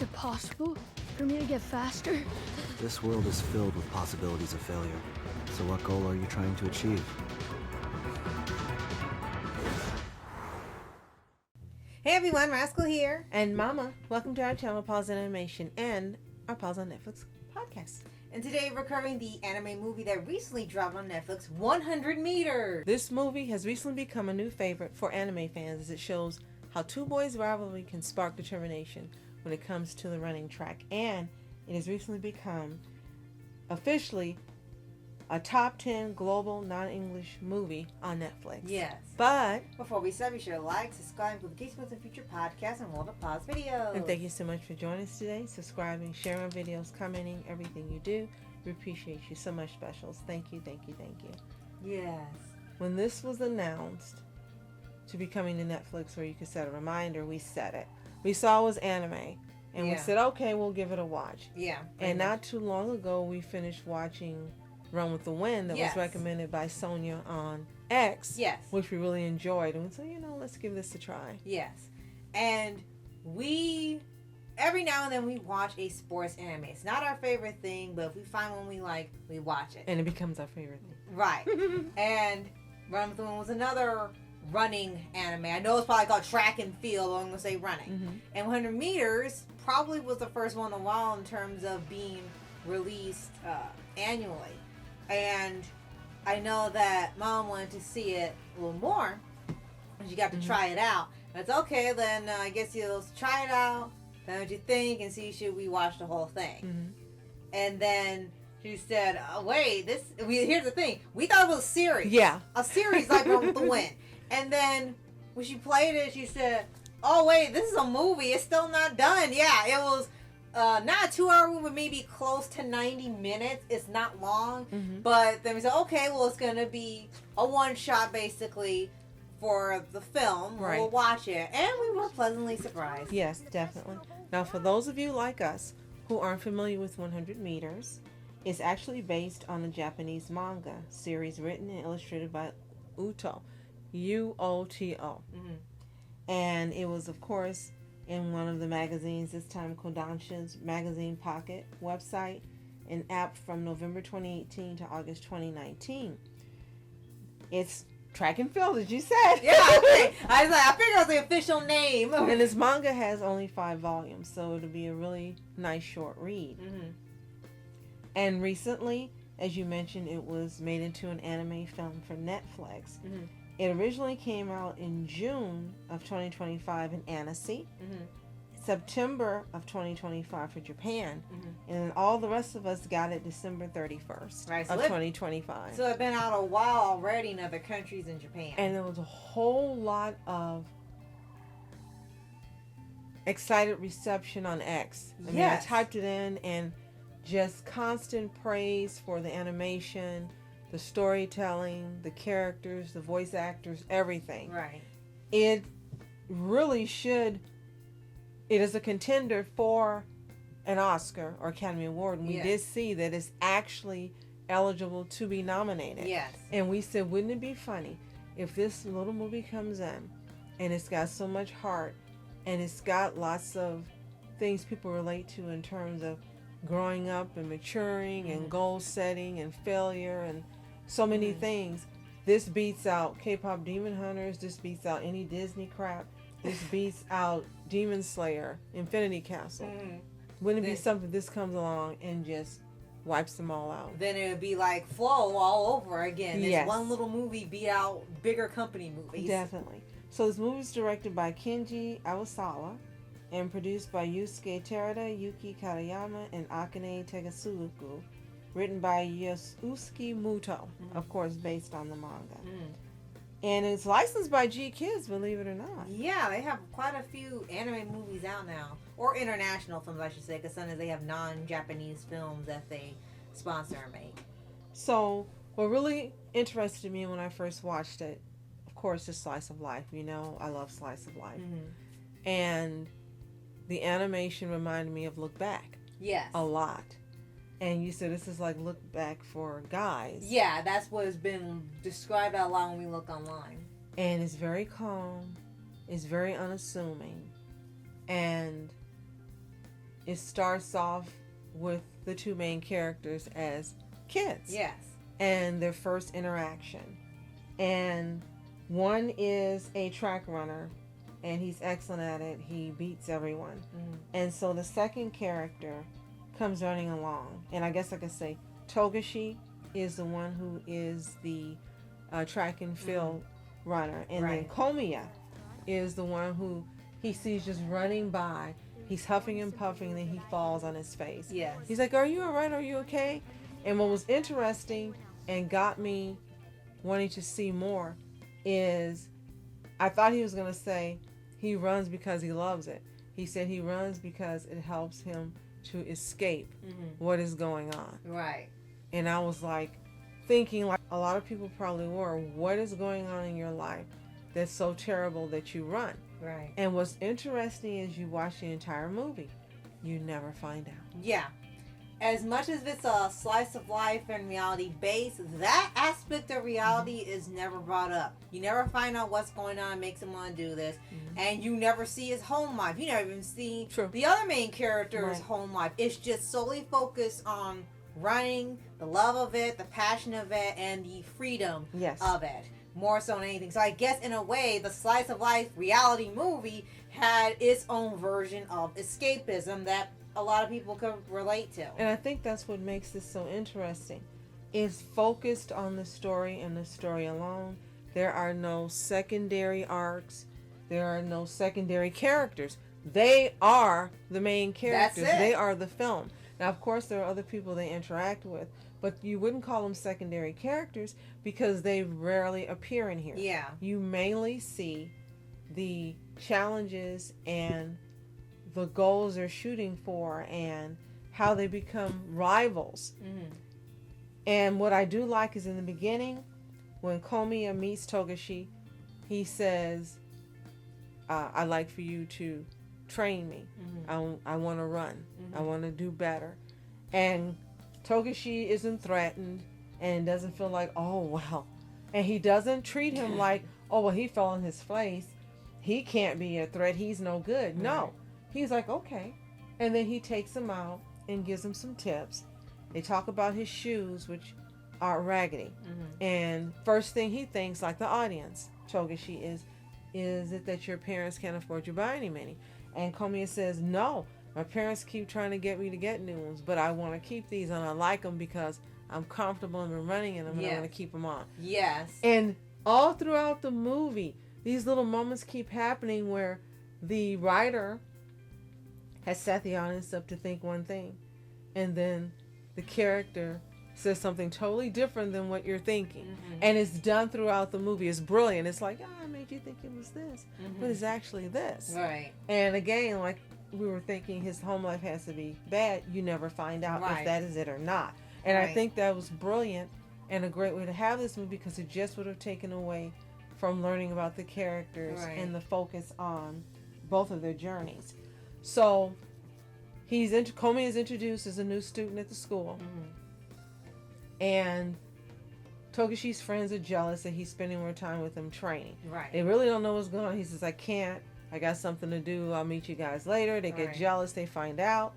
Is it possible for me to get faster? This world is filled with possibilities of failure. So what goal are you trying to achieve? Hey everyone, Rascal here, and Mama. Welcome to our channel, Paws On Animation, and our Paws On Netflix podcast. And today we're covering the anime movie that recently dropped on Netflix, 100 Meters. This movie has recently become a new favorite for anime fans as it shows how two boys' rivalry can spark determination when it comes to the running track. And it has recently become officially a top 10 global non-English movie on Netflix. Yes. But before we start, be sure to like, subscribe, notifications and future podcasts and World of Paws videos. And thank you so much for joining us today, subscribing, sharing our videos, commenting, everything you do. We appreciate you so much, specials. Thank you, thank you, thank you. Yes. When this was announced to be coming to Netflix, where you could set a reminder, we set it. We saw it was anime, and we said, okay, we'll give it a watch. Yeah. And not too long ago, we finished watching Run with the Wind that was recommended by Sonia on X. Yes. Which we really enjoyed. And we said, let's give this a try. Yes. And we, every now and then we watch a sports anime. It's not our favorite thing, but if we find one we like, we watch it. And it becomes our favorite thing. Right. And Run with the Wind was another running anime. I know it's probably called track and field, but I'm going to say running. Mm-hmm. And 100 Meters probably was the first one in a while in terms of being released annually. And I know that Mom wanted to see it a little more, and she got to try it out. That's okay, then I guess you'll try it out, tell me what you think, and see should we watch the whole thing. Mm-hmm. And then she said, wait, here's the thing. We thought it was a series. Yeah. A series like Run with the Wind. And then when she played it, she said, oh, wait, this is a movie. It's still not done. Yeah, it was not a 2-hour movie, but maybe close to 90 minutes. It's not long. Mm-hmm. But then we said, okay, well, it's going to be a one-shot, basically, for the film. Right. We'll watch it. And we were pleasantly surprised. Yes, definitely. Now, for those of you like us who aren't familiar with 100 Meters, it's actually based on a Japanese manga series written and illustrated by Uto. U-O-T-O. Mm-hmm. And it was, of course, in one of the magazines, this time Kodansha's Magazine Pocket website, an app from November 2018 to August 2019. It's track and field, as you said. Yeah, I figured it was the official name. And this manga has only 5 volumes, so it'll be a really nice short read. Mm-hmm. And recently, as you mentioned, it was made into an anime film for Netflix. Mm-hmm. It originally came out in June of 2025 in Annecy, September of 2025 for Japan, and then all the rest of us got it December 31st of 2025. So it's been out a while already in other countries in Japan. And there was a whole lot of excited reception on X. I mean, I typed it in and just constant praise for the animation, the storytelling, the characters, the voice actors, everything. Right. It really should. It is a contender for an Oscar or Academy Award. And we did see that it's actually eligible to be nominated. Yes. And we said, wouldn't it be funny if this little movie comes in and it's got so much heart and it's got lots of things people relate to in terms of growing up and maturing and goal setting and failure and so many things. This beats out K-pop Demon Hunters. This beats out any Disney crap. This beats out Demon Slayer, Infinity Castle. Wouldn't it be something this comes along and just wipes them all out? Then it would be like Flow all over again. This Yes. one little movie beat out bigger company movies. Definitely. So this movie is directed by Kenji Awasawa and produced by Yusuke Terada, Yuki Katayama, and Akane Tegasuku. Written by Yosuke Muto, of course, based on the manga. And it's licensed by G Kids, believe it or not. Yeah, they have quite a few anime movies out now. Or international films, I should say, because sometimes they have non-Japanese films that they sponsor and make. So, what really interested me when I first watched it, of course, is slice of life. You know, I love slice of life. And the animation reminded me of Look Back. Yes. A lot. And you said this is like Look Back for guys. Yeah, that's what has been described out loud when we look online. And it's very calm. It's very unassuming. And it starts off with the two main characters as kids. Yes. And their first interaction. And one is a track runner, and he's excellent at it. He beats everyone. And so the second character comes running along. And I guess I could say Togashi is the one who is the track and field runner. And then Komiya is the one who he sees just running by. He's huffing and puffing, and then he falls on his face. Yes. He's like, "Are you all right? Are you okay?" And what was interesting and got me wanting to see more is I thought he was going to say he runs because he loves it. He said he runs because it helps him to escape what is going on. Right. And I was like thinking, like a lot of people probably were, what is going on in your life that's so terrible that you run? Right. And what's interesting is you watch the entire movie, you never find out. Yeah. As much as it's a slice of life and reality based, that aspect of reality is never brought up. You never find out what's going on, makes him want to do this, and you never see his home life. You never even see the other main character's home life. It's just solely focused on running, the love of it, the passion of it, and the freedom of it. More so than anything. So I guess in a way, the slice of life reality movie had its own version of escapism that a lot of people could relate to. And I think that's what makes this so interesting. It's focused on the story and the story alone. There are no secondary arcs. There are no secondary characters. They are the main characters. That's it. They are the film. Now, of course, there are other people they interact with, but you wouldn't call them secondary characters because they rarely appear in here. Yeah. You mainly see the challenges and the goals they're shooting for and how they become rivals. And what I do like is in the beginning, when Komiya meets Togashi, he says, I'd like for you to train me. I want to run. I want to do better. And Togashi isn't threatened and doesn't feel like, oh, well. And he doesn't treat him like, oh, well, he fell on his face. He can't be a threat. He's no good. No. He's like, okay. And then he takes him out and gives him some tips. They talk about his shoes, which are raggedy. And first thing he thinks, like the audience, Togashi, is it that your parents can't afford you buy any many? And Komiya says, no, my parents keep trying to get me to get new ones, but I want to keep these and I like them because I'm comfortable and I'm running in them and I want to keep them on. Yes. And all throughout the movie, these little moments keep happening where the writer has sat the audience up to think one thing, and then the character says something totally different than what you're thinking. And it's done throughout the movie. It's brilliant. It's like, I made you think it was this, but it's actually this. Right. And again, like we were thinking his home life has to be bad. You never find out if that is it or not. And I think that was brilliant and a great way to have this movie because it just would have taken away from learning about the characters and the focus on both of their journeys. So Komiya is introduced as a new student at the school. And Togashi's friends are jealous that he's spending more time with them training. Right. They really don't know what's going on. He says, I can't. I got something to do. I'll meet you guys later. They get jealous. They find out.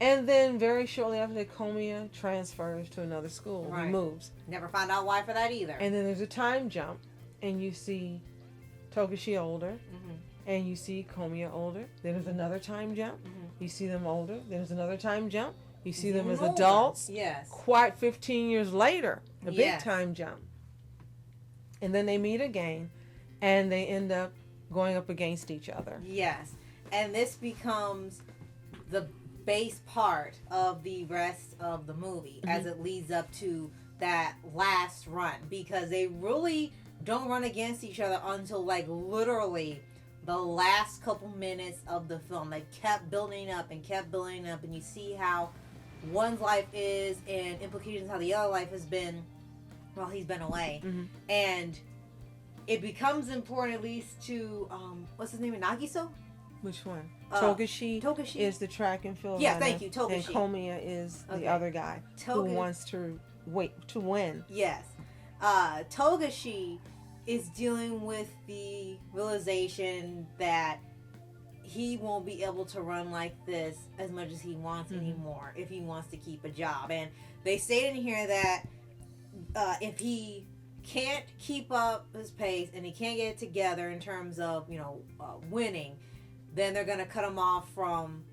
And then very shortly after that, Komiya transfers to another school. He moves. Never found out why for that either. And then there's a time jump. And you see Togashi older. And you see Komiya older. Then there's another time jump. You see them older. There's another time jump. You see them as adults. Yes. Quite 15 years later. A big time jump. And then they meet again. And they end up going up against each other. Yes. And this becomes the base part of the rest of the movie as it leads up to that last run. Because they really don't run against each other until like literally the last couple minutes of the film. They kept building up and kept building up, and you see how one's life is and implications how the other life has been while he's been away. And it becomes important at least to what's his name, Nagiso? Which one? Togashi is the track and field runner. Thank you, Togashi. And Komiya is the other guy who wants to win. Yes. Togashi is dealing with the realization that he won't be able to run like this as much as he wants anymore if he wants to keep a job. And they say in here that if he can't keep up his pace and he can't get it together in terms of, winning, then they're going to cut him off from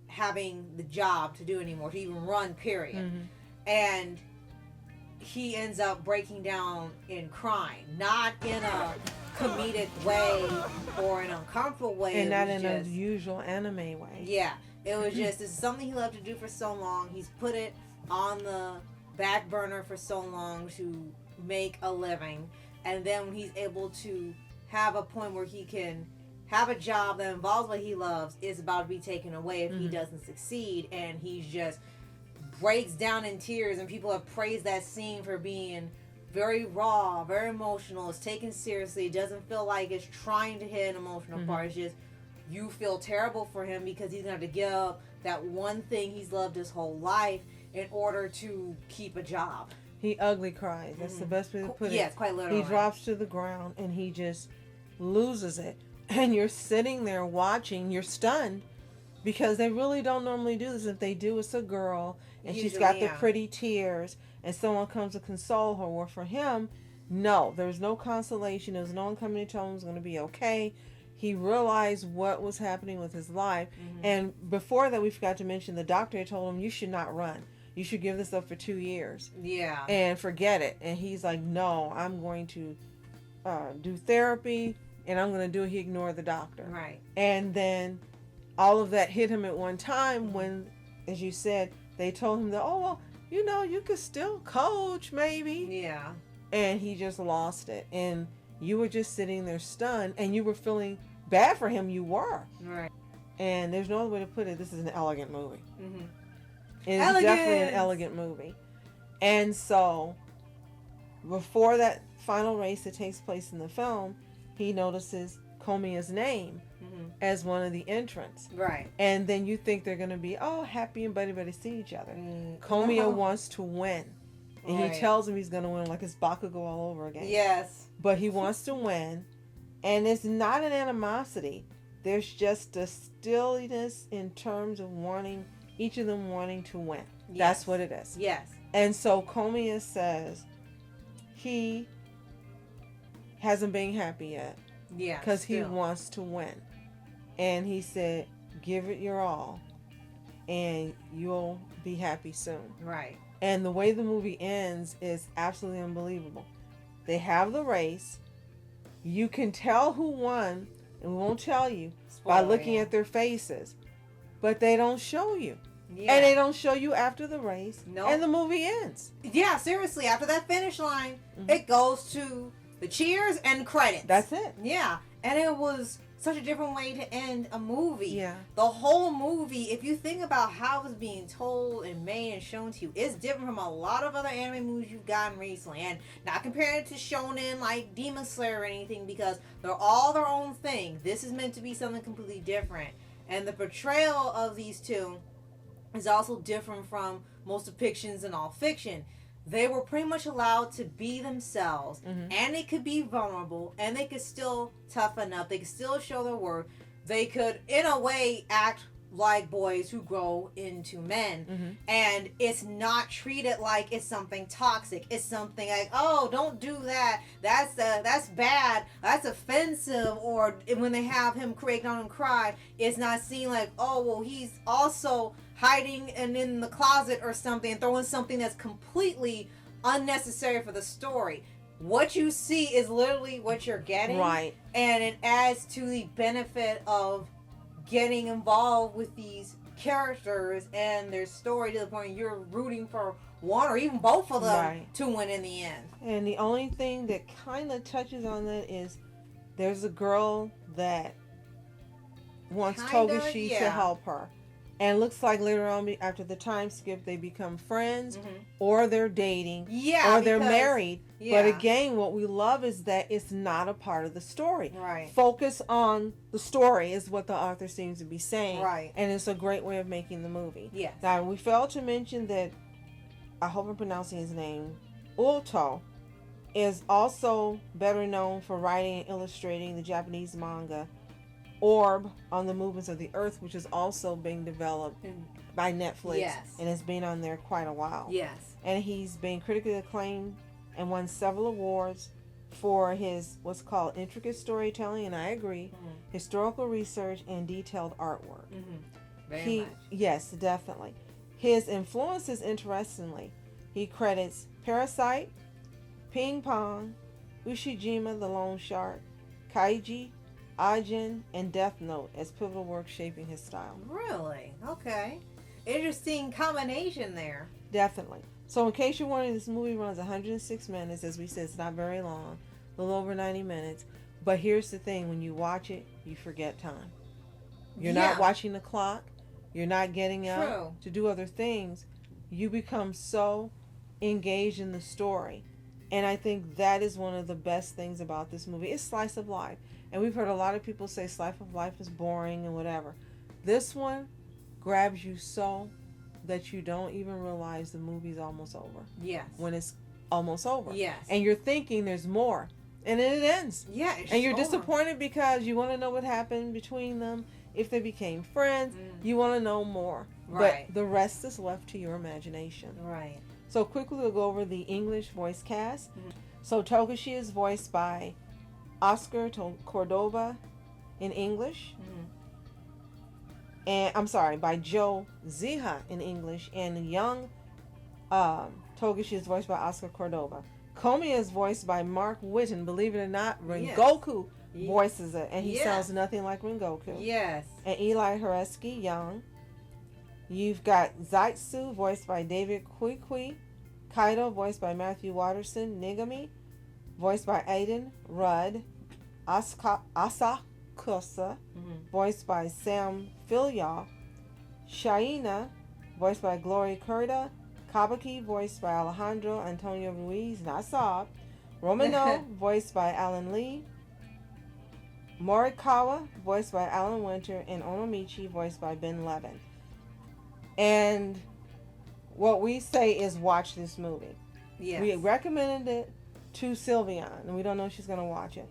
having the job to do anymore, to even run, period. And he ends up breaking down and crying, not in a comedic way or an uncomfortable way, and not in a usual anime way. Yeah, it was just, this is something he loved to do for so long. He's put it on the back burner for so long to make a living, and then when he's able to have a point where he can have a job that involves what he loves, is about to be taken away if he doesn't succeed, and he's just breaks down in tears. And people have praised that scene for being very raw, very emotional. It's taken seriously. It doesn't feel like it's trying to hit an emotional part. It's just, you feel terrible for him because he's going to have to give up that one thing he's loved his whole life in order to keep a job. He ugly cries. That's the best way to put it. Yes, quite literally. He drops to the ground and he just loses it. And you're sitting there watching. You're stunned because they really don't normally do this. If they do, it's a girl and she's got the pretty tears and someone comes to console her. Well, for him, no, there's no consolation. There's no one coming to tell him it's going to be okay. He realized what was happening with his life. And before that, we forgot to mention the doctor had told him, you should not run. You should give this up for 2 years. Yeah. And forget it. And he's like, no, I'm going to do therapy and I'm going to do it. He ignored the doctor. Right. And then all of that hit him at one time when, as you said, they told him that, oh, well, you could still coach maybe. Yeah. And he just lost it. And you were just sitting there stunned and you were feeling bad for him. You were. Right. And there's no other way to put it. This is an elegant movie. It's Elegance. definitely an elegant movie. And so, before that final race that takes place in the film, he notices Komiya's name as one of the entrants. Right. And then you think they're going to be, happy and buddy see each other. Komiya wants to win. And he tells him he's going to win, like it's Bakugo all over again. Yes. But he wants to win. And it's not an animosity. There's just a stilliness in terms of each of them wanting to win. Yes. That's what it is. Yes. And so Komiya says he hasn't been happy yet. Yeah. Because he wants to win. And he said, give it your all and you'll be happy soon. Right. And the way the movie ends is absolutely unbelievable. They have the race. You can tell who won, and we won't tell you by looking at their faces. But they don't show you. Yeah. And they don't show you after the race. Nope. And the movie ends. Yeah, seriously. After that finish line, it goes to the cheers and credits. That's it. Yeah. And it was such a different way to end a movie. Yeah. The whole movie, if you think about how it was being told and made and shown to you, it's different from a lot of other anime movies you've gotten recently. And not comparing it to shonen like Demon Slayer or anything, because they're all their own thing. This is meant to be something completely different. And the portrayal of these two is also different from most depictions in all fiction. They were pretty much allowed to be themselves, and they could be vulnerable, and they could still toughen up. They could still show their worth. They could, in a way, act like boys who grow into men. And it's not treated like it's something toxic. It's something like, oh, don't do that. That's bad. That's offensive. Or when they have him break down and cry, it's not seen like, oh, well, he's also hiding and in the closet or something and throwing something that's completely unnecessary for the story. What you see is literally what you're getting. Right. And it adds to the benefit of getting involved with these characters and their story to the point you're rooting for one or even both of them to win in the end. And the only thing that kind of touches on that is there's a girl that wants Togashi to help her. And looks like later on, after the time skip, they become friends, or they're dating, or they're married. But again, what we love is that it's not a part of the story. Right. Focus on the story is what the author seems to be saying. Right. And it's a great way of making the movie. Yes. Now, we failed to mention that, I hope I'm pronouncing his name, Ulto is also better known for writing and illustrating the Japanese manga Orb on the Movements of the Earth, which is also being developed by Netflix. Yes. And has been on there quite a while. Yes. And he's been critically acclaimed and won several awards for his what's called intricate storytelling, and I agree, historical research, and detailed artwork. Very much. Yes, definitely. His influences, interestingly, he credits Parasite, Ping Pong, Ushijima the Lone Shark, Kaiji, Ajin, and Death Note as pivotal works shaping his style. Really? Okay. Interesting combination there. Definitely. So in case you're wondering, this movie runs 106 minutes. As we said, it's not very long, a little over 90 minutes. But here's the thing, when you watch it, you forget time. You're not watching the clock. You're not getting up to do other things. You become so engaged in the story. And I think that is one of the best things about this movie. It's slice of life. And we've heard a lot of people say slice of life is boring and whatever. This one grabs you so that you don't even realize the movie's almost over. Yes. When it's almost over. Yes. And you're thinking there's more. And then it ends. Yeah. And you're disappointed because you want to know what happened between them. If they became friends, you want to know more. Right. But the rest is left to your imagination. Right. So quickly we'll go over the English voice cast. So Togashi is voiced by Oscar Cordova in English. And I'm sorry, by Joe Ziha in English. And young Togashi is voiced by Oscar Cordova. Komi is voiced by Mark Whitten. Believe it or not, Rengoku voices it. And he sounds nothing like Rengoku. Yes. And Eli Hareski, young. You've got Zaitsu, voiced by David Kui. Kaido, voiced by Matthew Watterson. Nigami, voiced by Aiden Rudd. Asakusa, voiced by Sam Filyaw. Shaina, voiced by Glory Kurda. Kabaki, voiced by Alejandro Antonio Ruiz, not Saab. Romano, voiced by Alan Lee. Morikawa, voiced by Alan Winter. And Onomichi, voiced by Ben Levin. And what we say is watch this movie. Yes. We recommended it to Sylvian, and we don't know if she's going to watch it.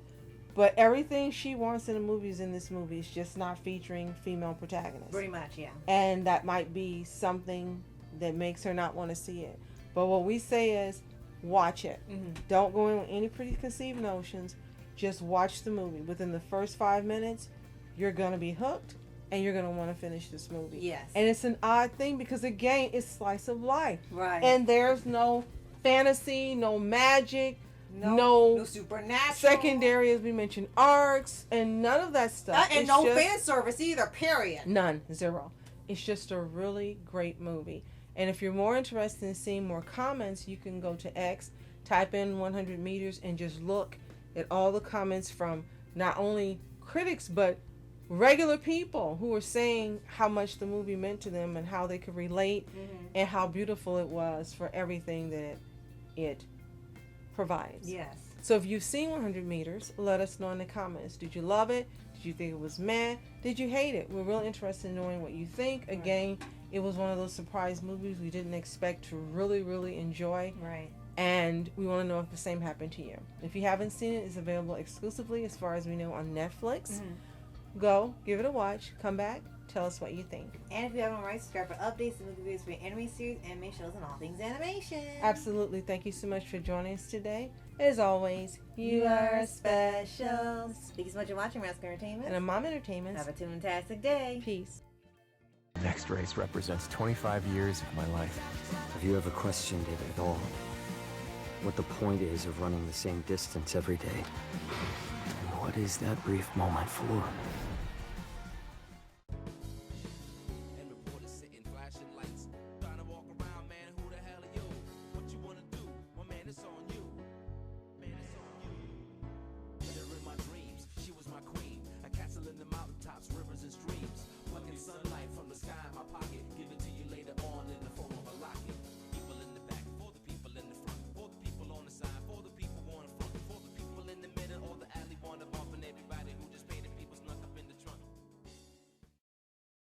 But everything she wants in the movies in this movie is just not featuring female protagonists. Pretty much, yeah. And that might be something that makes her not want to see it. But what we say is watch it. Don't go in with any preconceived notions. Just watch the movie. Within the first 5 minutes, you're going to be hooked. And you're going to want to finish this movie. Yes. And it's an odd thing because, again, it's slice of life. Right. And there's no fantasy, no magic, no supernatural. Secondary, as we mentioned, arcs, and none of that stuff. And no fan service either, period. None. Zero. It's just a really great movie. And if you're more interested in seeing more comments, you can go to X, type in 100 meters, and just look at all the comments from not only critics, but regular people who were saying how much the movie meant to them and how they could relate and how beautiful it was for everything that it provides. Yes. So if you've seen 100 meters, let us know in the comments. Did you love it? Did you think it was meh? Did you hate it? We're really interested in knowing what you think. Again, it was one of those surprise movies we didn't expect to really, really enjoy. Right. And we want to know if the same happened to you. If you haven't seen it, it's available exclusively, as far as we know, on Netflix. Go, give it a watch, come back, tell us what you think. And if you haven't already, subscribe for updates and movie reviews for anime series, anime shows, and all things animation. Absolutely. Thank you so much for joining us today. As always, you are special. Thank you so much for watching Rascal Entertainment. And Mom Entertainment. Have a fantastic day. Peace. The next race represents 25 years of my life. Have you ever questioned it at all? What the point is of running the same distance every day? And what is that brief moment for?